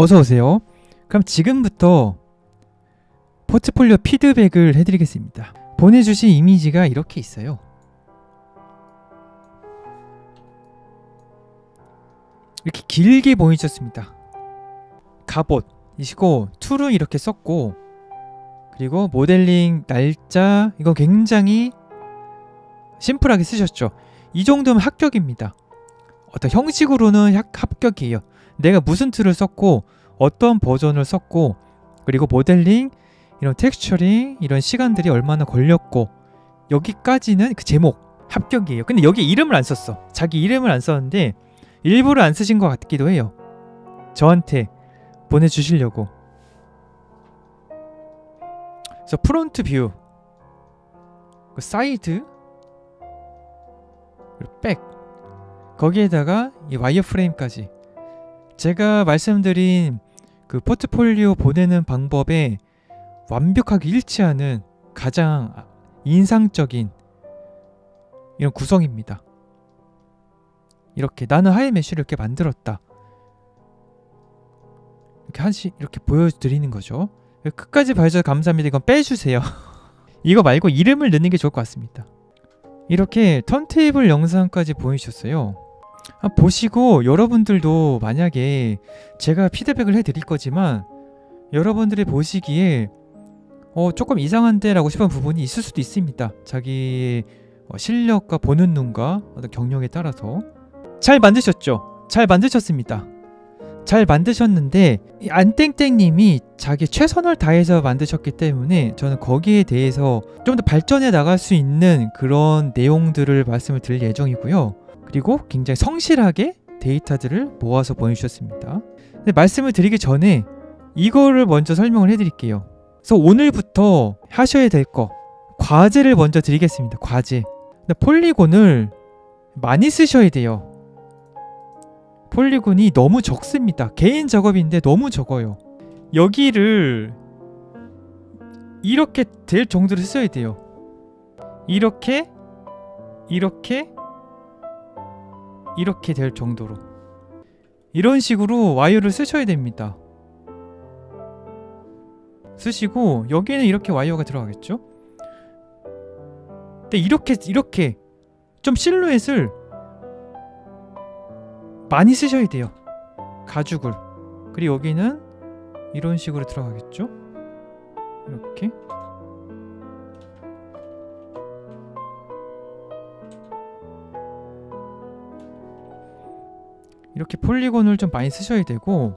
어서오세요. 그럼 지금부터 포트폴리오 피드백을 해드리겠습니다. 보내주신 이미지가 이렇게 있어요. 이렇게 길게 보내주셨습니다. 갑옷이시고 툴은 이렇게 썼고, 그리고 모델링 날짜 이거 굉장히 심플하게 쓰셨죠. 이 정도면 합격입니다. 어떤 형식으로는 합격이에요. 내가 무슨 툴을 썼고 어떤 버전을 썼고, 그리고 모델링 이런 텍스처링 이런 시간들이 얼마나 걸렸고, 여기까지는 그 제목 합격이에요. 근데 여기 이름을 안 썼어. 자기 이름을 안 썼는데 일부러 안 쓰신 것 같기도 해요. 저한테 보내주시려고. 그래서 프론트 뷰, 사이드, 그리고 백, 거기에다가 이 와이어프레임까지, 제가 말씀드린 그 포트폴리오 보내는 방법에 완벽하게 일치하는 가장 인상적인 이런 구성입니다. 이렇게 나는 하이 메쉬를 이렇게 만들었다, 이렇게 이렇게 보여드리는 거죠. 끝까지 봐주셔서 감사합니다. 이건 빼주세요. 이거 말고 이름을 넣는 게 좋을 것 같습니다. 이렇게 턴테이블 영상까지 보여주셨어요. 보시고 여러분들도 만약에 제가 피드백을 해드릴 거지만 여러분들이 보시기에 조금 이상한데 라고 싶은 부분이 있을 수도 있습니다. 자기 실력과 보는 눈과 어떤 경력에 따라서. 잘 만드셨죠? 잘 만드셨습니다. 잘 만드셨는데 안땡땡님이 자기 최선을 다해서 만드셨기 때문에 저는 거기에 대해서 좀 더 발전해 나갈 수 있는 그런 내용들을 말씀을 드릴 예정이고요. 그리고 굉장히 성실하게 데이터들을 모아서 보내주셨습니다. 근데 말씀을 드리기 전에 이거를 먼저 설명을 해드릴게요. 그래서 오늘부터 하셔야 될 거, 과제를 먼저 드리겠습니다. 과제. 근데 폴리곤을 많이 쓰셔야 돼요. 폴리곤이 너무 적습니다. 개인 작업인데 너무 적어요. 여기를 이렇게 될 정도로 써야 돼요. 이렇게 될 정도로, 이런 식으로 와이어를 쓰셔야 됩니다. 쓰시고 여기는 이렇게 와이어가 들어가겠죠. 근데 이렇게 좀 실루엣을 많이 쓰셔야 돼요. 가죽을. 그리고 여기는 이런 식으로 들어가겠죠. 이렇게. 이렇게 폴리곤을 좀 많이 쓰셔야 되고,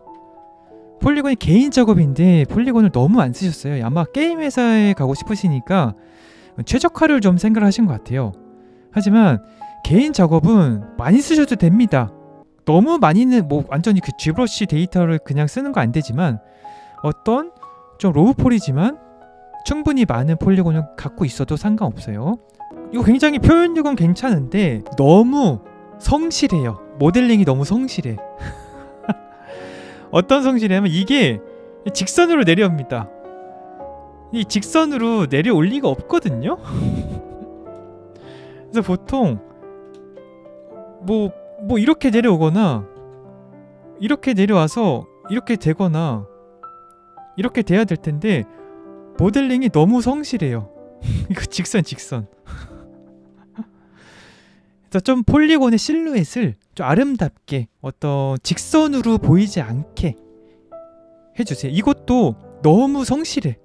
폴리곤이 개인 작업인데 폴리곤을 너무 안 쓰셨어요. 아마 게임 회사에 가고 싶으시니까 최적화를 좀 생각을 하신 것 같아요. 하지만 개인 작업은 많이 쓰셔도 됩니다. 너무 많이는 완전히 그 G브러쉬 데이터를 그냥 쓰는 거 안 되지만, 어떤 좀 로우 폴이지만 충분히 많은 폴리곤을 갖고 있어도 상관없어요. 이거 굉장히 표현력은 괜찮은데 너무 성실해요. 모델링이 너무 성실해. 어떤 성실이냐면 이게 직선으로 내려옵니다. 이 직선으로 내려올 리가 없거든요. 그래서 보통 뭐 이렇게 내려오거나 이렇게 내려와서 이렇게 되거나 이렇게 돼야 될 텐데 모델링이 너무 성실해요. 이거 직선. 그래서 좀 폴리곤의 실루엣을 좀 아름답게 어떤 직선으로 보이지 않게 해주세요. 이것도 너무 성실해.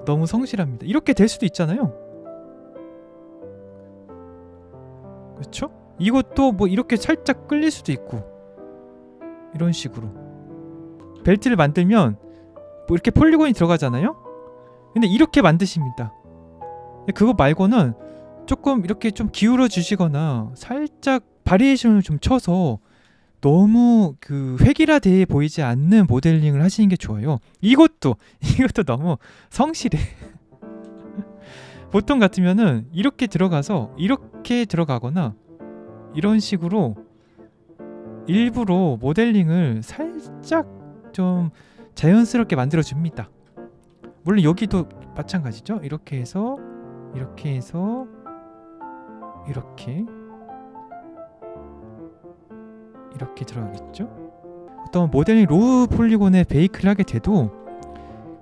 너무 성실합니다. 이렇게 될 수도 있잖아요. 그렇죠? 이것도 이렇게 살짝 끌릴 수도 있고, 이런 식으로 벨트를 만들면 이렇게 폴리곤이 들어가잖아요. 근데 이렇게 만드십니다. 근데 그거 말고는 조금 이렇게 좀 기울어 주시거나 살짝 바리에이션을 좀 쳐서 너무 그 획일화돼 보이지 않는 모델링을 하시는 게 좋아요. 이것도 너무 성실해. 보통 같으면은 이렇게 들어가서 이렇게 들어가거나 이런 식으로 일부러 모델링을 살짝 좀 자연스럽게 만들어 줍니다. 물론 여기도 마찬가지죠. 이렇게 해서 이렇게 들어가겠죠. 어떤 모델링 로우 폴리곤에 베이크를 하게 돼도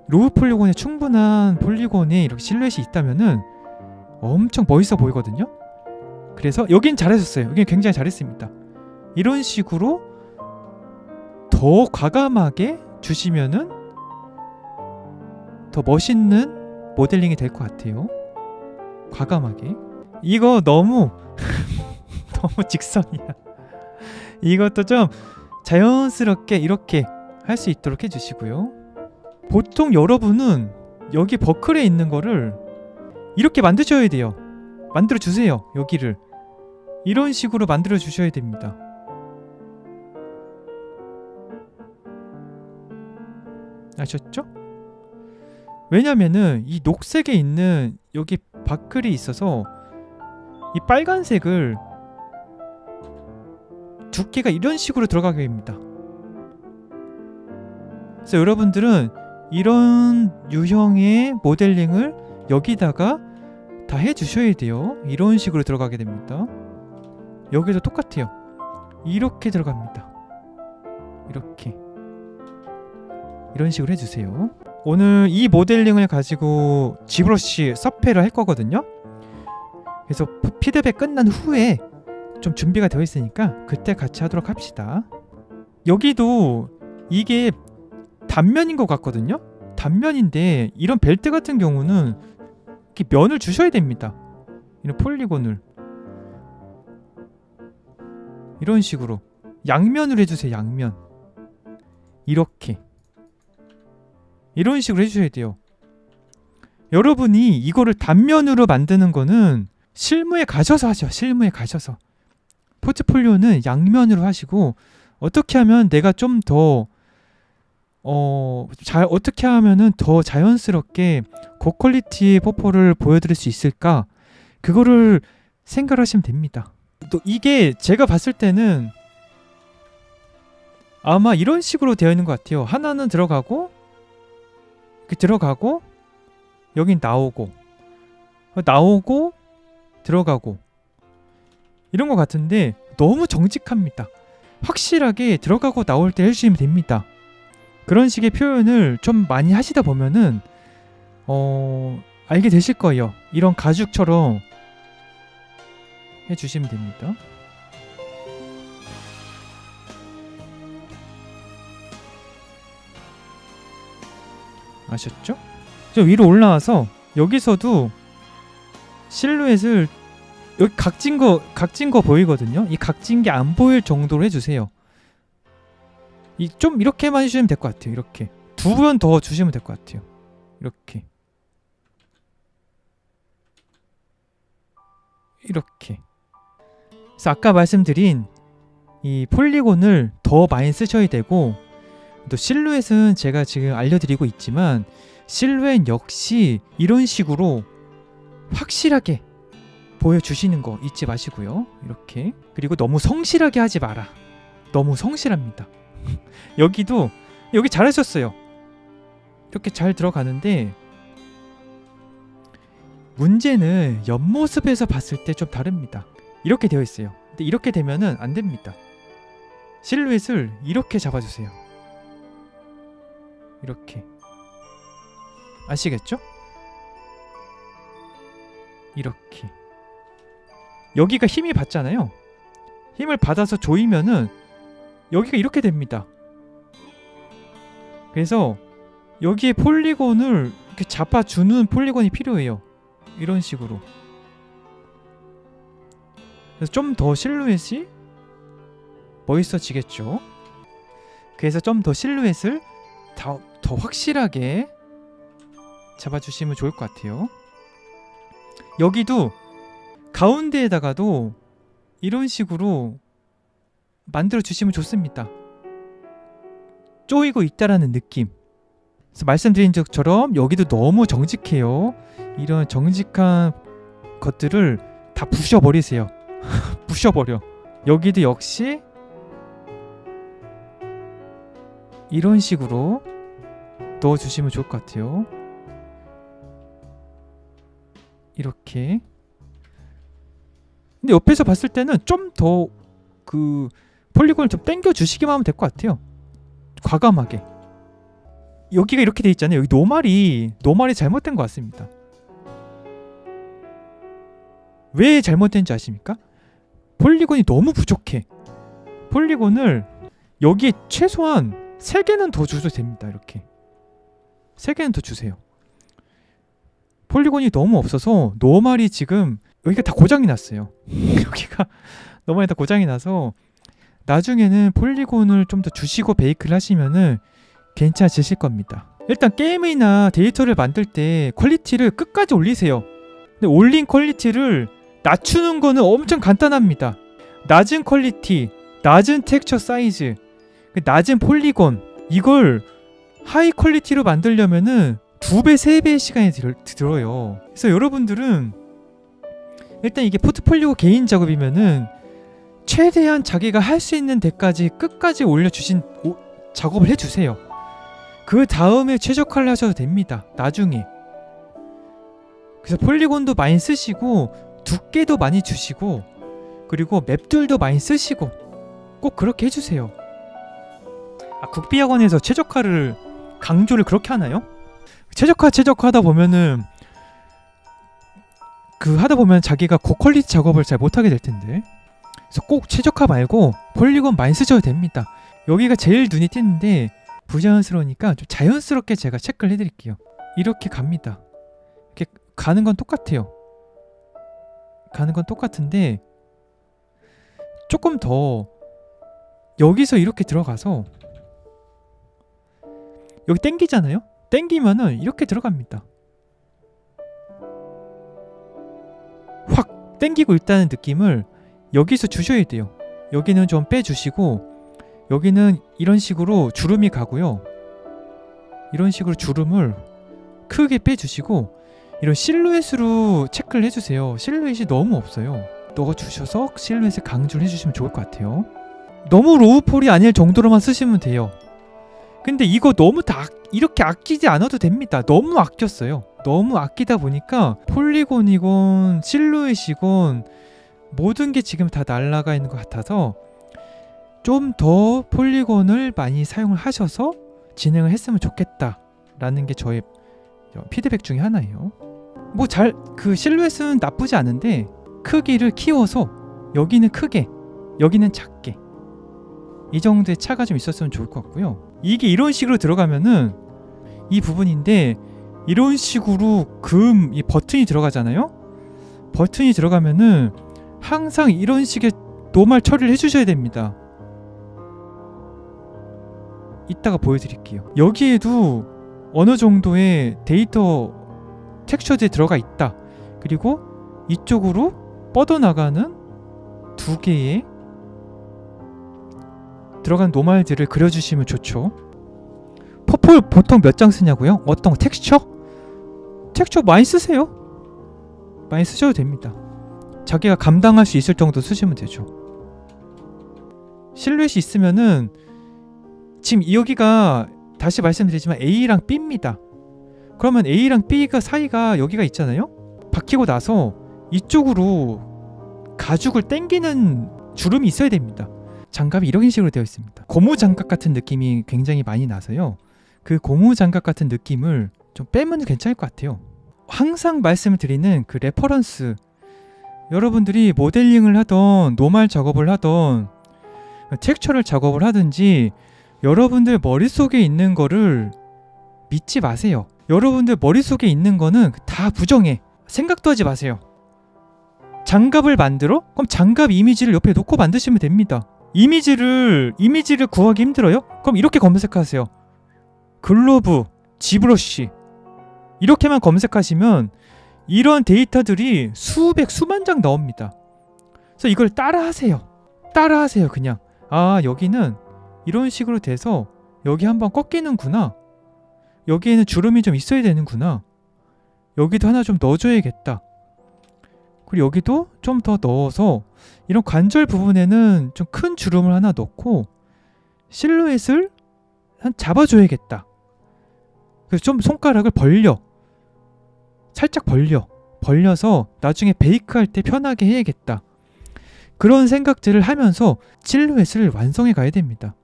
로우 폴리곤에 충분한 폴리곤에 이렇게 실루엣이 있다면은 엄청 멋있어 보이거든요. 그래서 여긴 잘하셨어요. 여긴 굉장히 잘했습니다. 이런 식으로 더 과감하게 주시면은 더 멋있는 모델링이 될 것 같아요. 과감하게. 이거 너무 너무 직선이야. 이것도 좀 자연스럽게 이렇게 할 수 있도록 해주시고요. 보통 여러분은 여기 버클에 있는 거를 이렇게 만드셔야 돼요. 만들어 주세요. 여기를 이런 식으로 만들어 주셔야 됩니다. 아셨죠? 왜냐면은 이 녹색에 있는 여기 바클이 있어서 이 빨간색을 두께가 이런 식으로 들어가게 됩니다. 그래서 여러분들은 이런 유형의 모델링을 여기다가 다 해주셔야 돼요. 이런 식으로 들어가게 됩니다. 여기도 똑같아요. 이렇게 들어갑니다. 이렇게 이런 식으로 해주세요. 오늘 이 모델링을 가지고 G브러쉬 서페를 할 거거든요. 그래서 피드백 끝난 후에 좀 준비가 되어 있으니까 그때 같이 하도록 합시다. 여기도 이게 단면인 것 같거든요. 단면인데 이런 벨트 같은 경우는 이렇게 면을 주셔야 됩니다. 이런 폴리곤을 이런 식으로 양면으로 해주세요. 양면 이렇게 이런 식으로 해주셔야 돼요. 여러분이 이거를 단면으로 만드는 거는 실무에 가셔서 하죠. 실무에 가셔서 포트폴리오는 양면으로 하시고 어떻게 하면 내가 좀 더 어떻게 하면은 더 자연스럽게 고퀄리티의 포포를 보여드릴 수 있을까? 그거를 생각하시면 됩니다. 또 이게 제가 봤을 때는 아마 이런 식으로 되어 있는 것 같아요. 하나는 들어가고 이렇게 들어가고 여긴 나오고 들어가고 이런 것 같은데 너무 정직합니다. 확실하게 들어가고 나올 때 해주시면 됩니다. 그런 식의 표현을 좀 많이 하시다 보면은 알게 되실 거예요. 이런 가죽처럼 해주시면 됩니다. 아셨죠? 저 위로 올라와서 여기서도 실루엣을 여기 각진 거 보이거든요. 이 각진 게 안 보일 정도로 해주세요. 좀 이렇게만 해주시면 될 것 같아요. 이렇게 2번 더 주시면 될 것 같아요. 이렇게 그래서 아까 말씀드린 이 폴리곤을 더 많이 쓰셔야 되고 또 실루엣은 제가 지금 알려드리고 있지만 실루엣 역시 이런 식으로 확실하게 보여주시는 거 잊지 마시고요. 이렇게 그리고 너무 성실하게 하지 마라. 너무 성실합니다. 여기 잘하셨어요. 이렇게 잘 들어가는데 문제는 옆모습에서 봤을 때 좀 다릅니다. 이렇게 되어 있어요. 근데 이렇게 되면은 안 됩니다. 실루엣을 이렇게 잡아주세요. 이렇게 아시겠죠? 이렇게 여기가 힘이 받잖아요. 힘을 받아서 조이면은 여기가 이렇게 됩니다. 그래서 여기에 폴리곤을 이렇게 잡아주는 폴리곤이 필요해요. 이런 식으로. 그래서 좀 더 실루엣이 멋있어지겠죠. 그래서 좀 더 실루엣을 더 확실하게 잡아주시면 좋을 것 같아요. 여기도 가운데에다가도 이런 식으로 만들어 주시면 좋습니다. 쪼이고 있다라는 느낌. 그래서 말씀드린 것처럼 여기도 너무 정직해요. 이런 정직한 것들을 다 부셔버리세요. 부셔버려. 여기도 역시 이런 식으로 넣어주시면 좋을 것 같아요. 이렇게. 근데 옆에서 봤을 때는 좀 더 그 폴리곤을 좀 당겨 주시기만 하면 될 것 같아요. 과감하게. 여기가 이렇게 돼 있잖아요. 여기 노말이 잘못된 것 같습니다. 왜 잘못된지 아십니까? 폴리곤이 너무 부족해. 폴리곤을 여기에 최소한 3개는 더 줘도 됩니다. 이렇게 3개는 더 주세요. 폴리곤이 너무 없어서 노말이 지금 여기가 다 고장이 났어요. 여기가 노말이 다 고장이 나서 나중에는 폴리곤을 좀 더 주시고 베이크를 하시면은 괜찮아지실 겁니다. 일단 게임이나 데이터를 만들 때 퀄리티를 끝까지 올리세요. 근데 올린 퀄리티를 낮추는 거는 엄청 간단합니다. 낮은 퀄리티, 낮은 텍스처 사이즈, 낮은 폴리곤, 이걸 하이 퀄리티로 만들려면은 2배, 3배의 시간이 들어요. 그래서 여러분들은 일단 이게 포트폴리오 개인 작업이면은 최대한 자기가 할 수 있는 데까지 끝까지 올려주신 작업을 해주세요. 그 다음에 최적화를 하셔도 됩니다. 나중에. 그래서 폴리곤도 많이 쓰시고 두께도 많이 주시고 그리고 맵들도 많이 쓰시고 꼭 그렇게 해주세요. 국비학원에서 최적화를 강조를 그렇게 하나요? 최적화 하다 보면은 하다 보면 자기가 고퀄리티 작업을 잘 못하게 될 텐데. 그래서 꼭 최적화 말고 폴리곤 많이 쓰셔도 됩니다. 여기가 제일 눈이 띄는데 부자연스러우니까 좀 자연스럽게 제가 체크를 해드릴게요. 이렇게 갑니다. 이렇게 가는 건 똑같아요. 가는 건 똑같은데 조금 더 여기서 이렇게 들어가서 여기 땡기잖아요? 땡기면은 이렇게 들어갑니다. 확 땡기고 있다는 느낌을 여기서 주셔야 돼요. 여기는 좀 빼주시고 여기는 이런 식으로 주름이 가고요. 이런 식으로 주름을 크게 빼주시고 이런 실루엣으로 체크를 해주세요. 실루엣이 너무 없어요. 넣어주셔서 실루엣을 강조를 해주시면 좋을 것 같아요. 너무 로우폴이 아닐 정도로만 쓰시면 돼요. 근데 이거 너무 다 이렇게 아끼지 않아도 됩니다. 너무 아꼈어요. 너무 아끼다 보니까 폴리곤이건 실루엣이건 모든 게 지금 다 날아가 있는 것 같아서 좀 더 폴리곤을 많이 사용을 하셔서 진행을 했으면 좋겠다 라는 게 저의 피드백 중에 하나예요. 그 실루엣은 나쁘지 않은데 크기를 키워서 여기는 크게 여기는 작게 이 정도의 차가 좀 있었으면 좋을 것 같고요. 이게 이런 식으로 들어가면은 이 부분인데 이런 식으로 이 버튼이 들어가잖아요. 버튼이 들어가면은 항상 이런 식의 노말 처리를 해주셔야 됩니다. 이따가 보여드릴게요. 여기에도 어느 정도의 데이터 텍스처들이 들어가 있다. 그리고 이쪽으로 뻗어나가는 2개의 들어간 노말들을 그려주시면 좋죠. 퍼플 보통 몇 장 쓰냐고요? 어떤 거? 텍스처 많이 쓰세요. 많이 쓰셔도 됩니다. 자기가 감당할 수 있을 정도 쓰시면 되죠. 실루엣이 있으면은 지금 여기가 다시 말씀드리지만 A랑 B입니다. 그러면 A랑 B가 사이가 여기가 있잖아요. 박히고 나서 이쪽으로 가죽을 당기는 주름이 있어야 됩니다. 장갑이 이런 식으로 되어 있습니다. 고무 장갑 같은 느낌이 굉장히 많이 나서요. 그 고무 장갑 같은 느낌을 좀 빼면 괜찮을 것 같아요. 항상 말씀을 드리는 그 레퍼런스, 여러분들이 모델링을 하던 노말 작업을 하던 텍스처를 작업을 하든지 여러분들 머릿속에 있는 거를 믿지 마세요. 여러분들 머릿속에 있는 거는 다 부정해. 생각도 하지 마세요. 장갑을 만들어? 그럼 장갑 이미지를 옆에 놓고 만드시면 됩니다. 이미지를 구하기 힘들어요? 그럼 이렇게 검색하세요. 글로브, 지브러쉬 이렇게만 검색하시면 이런 데이터들이 수만 장 나옵니다. 그래서 이걸 따라하세요. 그냥 여기는 이런 식으로 돼서 여기 한번 꺾이는구나. 여기에는 주름이 좀 있어야 되는구나. 여기도 하나 좀 넣어줘야겠다. 그리고 여기도 좀 더 넣어서 이런 관절 부분에는 좀 큰 주름을 하나 넣고 실루엣을 잡아줘야겠다. 그래서 좀 손가락을 살짝 벌려서 나중에 베이크할 때 편하게 해야겠다. 그런 생각들을 하면서 실루엣을 완성해 가야 됩니다.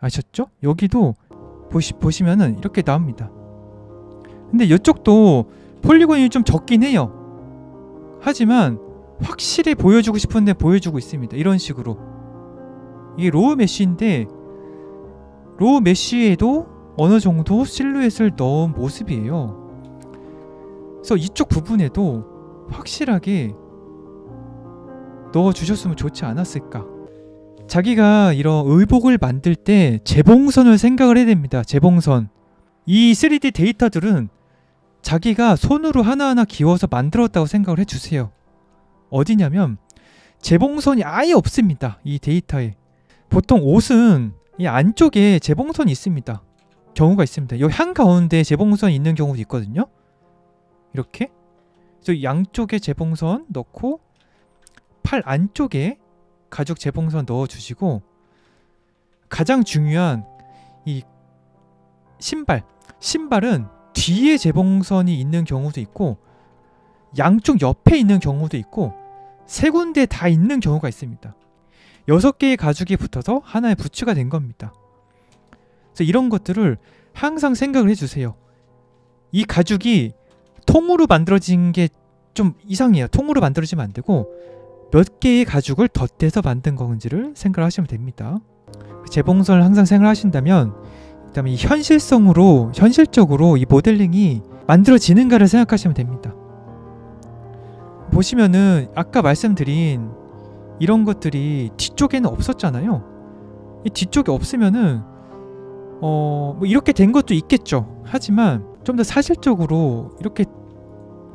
아셨죠? 여기도 보시면은 이렇게 나옵니다. 근데 이쪽도 폴리곤이 좀 적긴 해요. 하지만 확실히 보여주고 싶은데 보여주고 있습니다. 이런 식으로. 이게 로우 메쉬인데 로우 메쉬에도 어느 정도 실루엣을 넣은 모습이에요. 그래서 이쪽 부분에도 확실하게 넣어주셨으면 좋지 않았을까. 자기가 이런 의복을 만들 때 재봉선을 생각을 해야 됩니다. 재봉선. 이 3D 데이터들은 자기가 손으로 하나하나 기워서 만들었다고 생각을 해주세요. 어디냐면 재봉선이 아예 없습니다. 이 데이터에. 보통 옷은 이 안쪽에 재봉선이 있습니다. 경우가 있습니다. 이 한가운데 재봉선이 있는 경우도 있거든요. 이렇게. 그래서 양쪽에 재봉선 넣고 팔 안쪽에 가죽 재봉선 넣어주시고, 가장 중요한 이 신발은 뒤에 재봉선이 있는 경우도 있고 양쪽 옆에 있는 경우도 있고 세 군데 다 있는 경우가 있습니다. 6개의 가죽이 붙어서 하나의 부츠가 된 겁니다. 그래서 이런 것들을 항상 생각을 해주세요. 이 가죽이 통으로 만들어진 게 좀 이상해요. 통으로 만들어지면 안 되고 몇 개의 가죽을 덧대서 만든 건지를 생각을 하시면 됩니다. 재봉선을 항상 생각하신다면, 그다음에 이 현실적으로 이 모델링이 만들어지는가를 생각하시면 됩니다. 보시면은 아까 말씀드린 이런 것들이 뒤쪽에는 없었잖아요. 이 뒤쪽에 없으면은 뭐 이렇게 된 것도 있겠죠. 하지만 좀 더 사실적으로 이렇게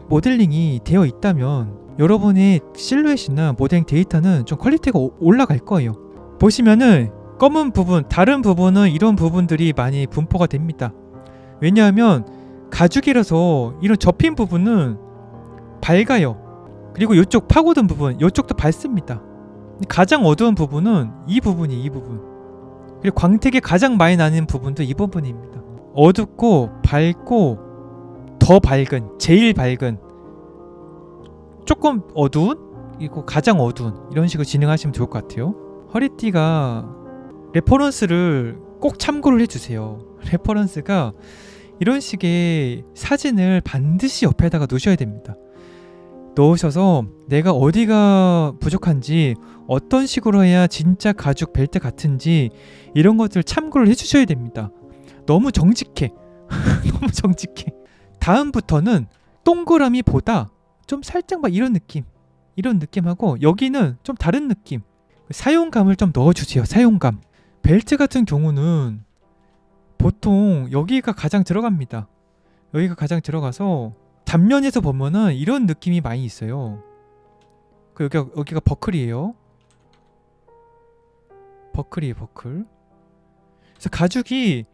모델링이 되어 있다면 여러분의 실루엣이나 모델링 데이터는 좀 퀄리티가 올라갈 거예요. 보시면은 검은 부분, 다른 부분은 이런 부분들이 많이 분포가 됩니다. 왜냐하면 가죽이라서 이런 접힌 부분은 밝아요. 그리고 이쪽 파고든 부분, 이쪽도 밝습니다. 가장 어두운 부분은 이 부분. 그리고 광택이 가장 많이 나는 부분도 이 부분입니다. 어둡고 밝고 더 밝은, 제일 밝은, 조금 어두운, 그리고 가장 어두운, 이런 식으로 진행하시면 좋을 것 같아요. 허리띠가 레퍼런스를 꼭 참고를 해주세요. 레퍼런스가 이런 식의 사진을 반드시 옆에다가 놓으셔야 됩니다. 넣으셔서 내가 어디가 부족한지, 어떤 식으로 해야 진짜 가죽 벨트 같은지 이런 것들 참고를 해주셔야 됩니다. 너무 정직해. 너무 정직해. 다음부터는 동그라미보다 좀 살짝 막 이런 느낌하고 여기는 좀 다른 느낌, 사용감을 좀 넣어주세요. 사용감. 벨트 같은 경우는 보통 여기가 가장 들어갑니다. 여기가 가장 들어가서 단면에서 보면은 이런 느낌이 많이 있어요. 여기가 버클이에요. 버클. 그래서 가죽이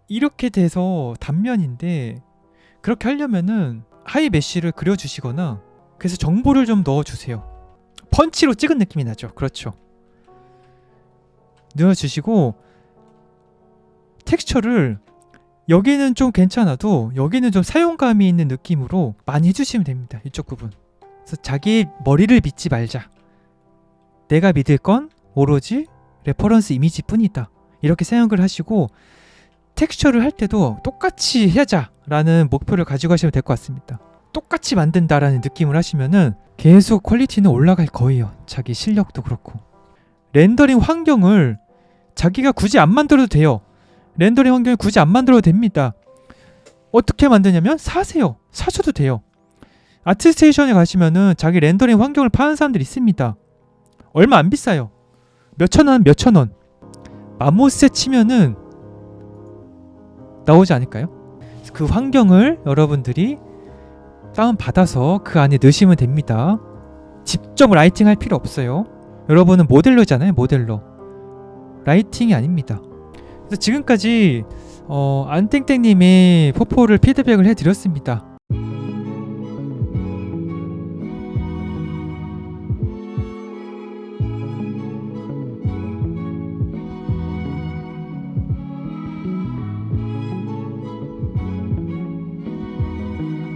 이렇게 돼서 단면인데, 그렇게 하려면은 하이 메쉬를 그려주시거나, 그래서 정보를 좀 넣어주세요. 펀치로 찍은 느낌이 나죠. 그렇죠. 넣어주시고 텍스처를 여기는 좀 괜찮아도 여기는 좀 사용감이 있는 느낌으로 많이 해주시면 됩니다. 이쪽 부분. 그래서 자기 머리를 믿지 말자. 내가 믿을 건 오로지 레퍼런스 이미지 뿐이다. 이렇게 생각을 하시고 텍스처를 할 때도 똑같이 하자라는 목표를 가지고 하시면 될 것 같습니다. 똑같이 만든다라는 느낌을 하시면은 계속 퀄리티는 올라갈 거예요. 자기 실력도 그렇고. 렌더링 환경을 자기가 굳이 안 만들어도 돼요. 렌더링 환경을 굳이 안 만들어도 됩니다. 어떻게 만드냐면 사세요. 사셔도 돼요. 아트스테이션에 가시면은 자기 렌더링 환경을 파는 사람들이 있습니다. 얼마 안 비싸요. 몇천 원. 마모스에 치면은 나오지 않을까요? 그 환경을 여러분들이 다운받아서 그 안에 넣으시면 됩니다. 직접 라이팅 할 필요 없어요. 여러분은 모델러잖아요. 모델러. 라이팅이 아닙니다. 그래서 지금까지 안땡땡님의 포포를 피드백을 해드렸습니다.